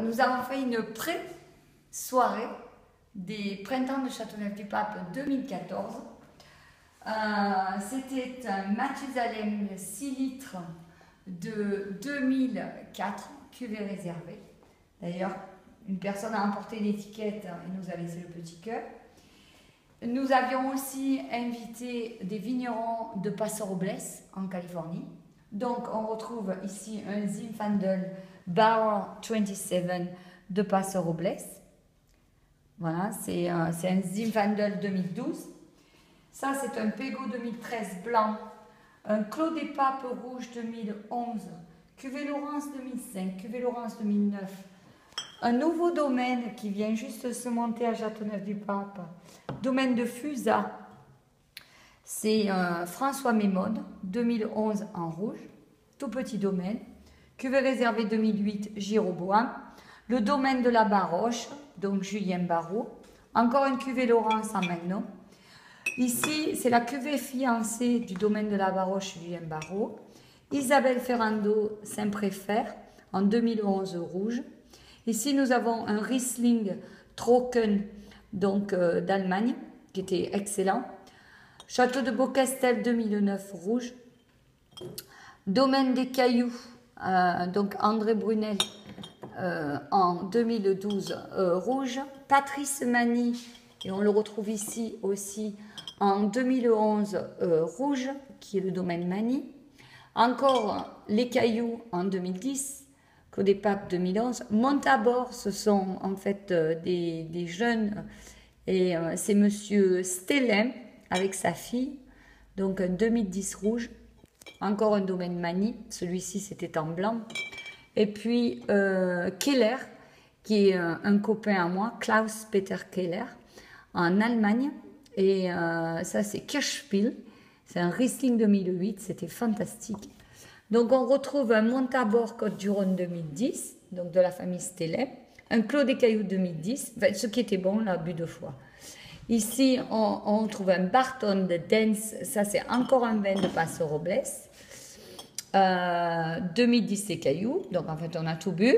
nous avons fait une pré-soirée des Printemps de Châteauneuf-du-Pape 2014. C'était un Mathusalem 6 litres de 2004, cuvée réservée. D'ailleurs, une personne a emporté l'étiquette et nous a laissé le petit cœur. Nous avions aussi invité des vignerons de Paso Robles en Californie. Donc, on retrouve ici un Zinfandel Barrel 27 de Paso Robles. Voilà, c'est un Zinfandel 2012. Ça, c'est un Pego 2013 blanc, un Clos des Papes rouge 2011, cuvée Laurence 2005, cuvée Laurence 2009. Un nouveau domaine qui vient juste se monter à Châteauneuf-du-Pape, domaine de Fusa. C'est François Mémode, 2011 en rouge, tout petit domaine. Cuvée réservée 2008, Girobois. Le domaine de la Baroche, donc Julien Barrault. Encore une cuvée Laurence en Magnum. Ici, c'est la cuvée fiancée du domaine de la Baroche, Julien Barrault. Isabelle Ferrando Saint-Préfert en 2011 rouge. Ici, nous avons un Riesling Trocken, donc d'Allemagne, qui était excellent. Château de Beaucastel 2009 rouge. Domaine des Cailloux, donc André Brunel en 2012 rouge. Patrice Mani, et on le retrouve ici aussi en 2011 rouge, qui est le domaine Mani. Encore les Cailloux en 2010. Clos des Papes 2011. Montabor, ce sont en fait des jeunes, et c'est monsieur Stellem avec sa fille, donc un 2010 rouge. Encore un domaine Mani, celui-ci c'était en blanc. Et puis Keller, qui est un copain à moi, Klaus-Peter Keller, en Allemagne. Et ça c'est Kirchspiel, c'est un Riesling 2008, c'était fantastique. Donc on retrouve un Montabor Côte-du-Rhône 2010, donc de la famille Stellet, un Clos des Cailloux 2010, enfin, ce qui était bon, on l'a bu 2 fois. Ici on trouve un Barton de Dance, ça c'est encore un vin de Paso Robles, 2010 les Cailloux, donc en fait on a tout bu.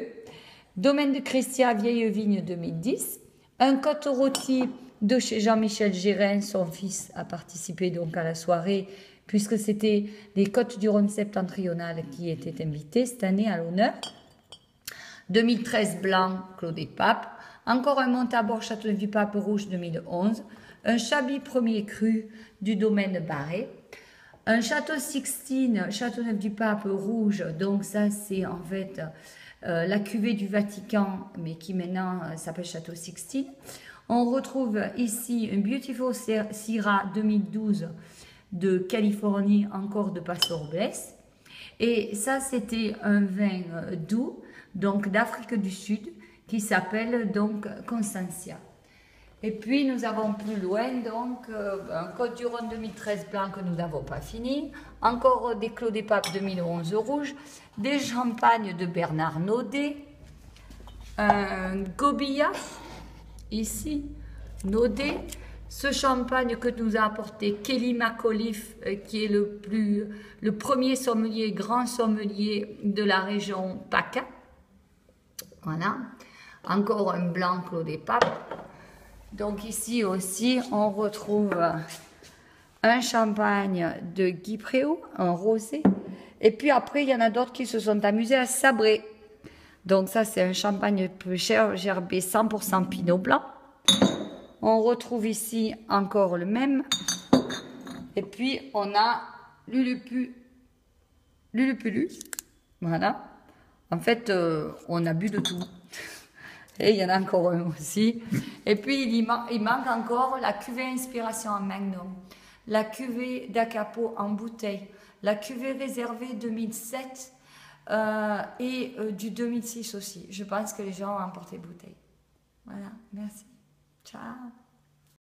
Domaine de Cristia, Vieille Vigne 2010, un Côte Rôti de chez Jean-Michel Gérin, son fils a participé donc à la soirée, puisque c'était les Côtes-du-Rhône septentrionales qui étaient invitées cette année à l'honneur. 2013 blanc, Clos des Papes. Encore un Montabor Châteauneuf-du-Pape rouge 2011. Un Chablis premier cru du domaine Barré. Un Château Sixtine, Châteauneuf-du-Pape rouge. Donc ça c'est en fait la cuvée du Vatican, mais qui maintenant s'appelle Château Sixtine. On retrouve ici un Beautiful Syrah 2012 de Californie, encore de Paso Robles. Et ça, c'était un vin doux, donc d'Afrique du Sud, qui s'appelle donc Constancia. Et puis, nous avons plus loin, donc, un Côte-du-Rhône 2013 blanc que nous n'avons pas fini. Encore des Clos des Papes 2011 rouge. Des champagnes de Bernard Naudet. Un Gobilla, ici, Naudet. Ce champagne que nous a apporté Kelly McAuliffe, qui est le premier sommelier, grand sommelier de la région PACA. Voilà. Encore un blanc Clos des Papes. Donc ici aussi, on retrouve un champagne de Guy Préau, un rosé. Et puis après, il y en a d'autres qui se sont amusés à sabrer. Donc ça, c'est un champagne peu cher, gerbé 100% Pinot Blanc. On retrouve ici encore le même. Et puis, on a Lulupulu. Voilà. En fait, on a bu de tout. Et il y en a encore un aussi. Et puis, il manque encore la cuvée Inspiration en Magnum, la cuvée d'Acapo en bouteille, la cuvée réservée 2007 et du 2006 aussi. Je pense que les gens ont emporté bouteille. Voilà, merci. Ciao.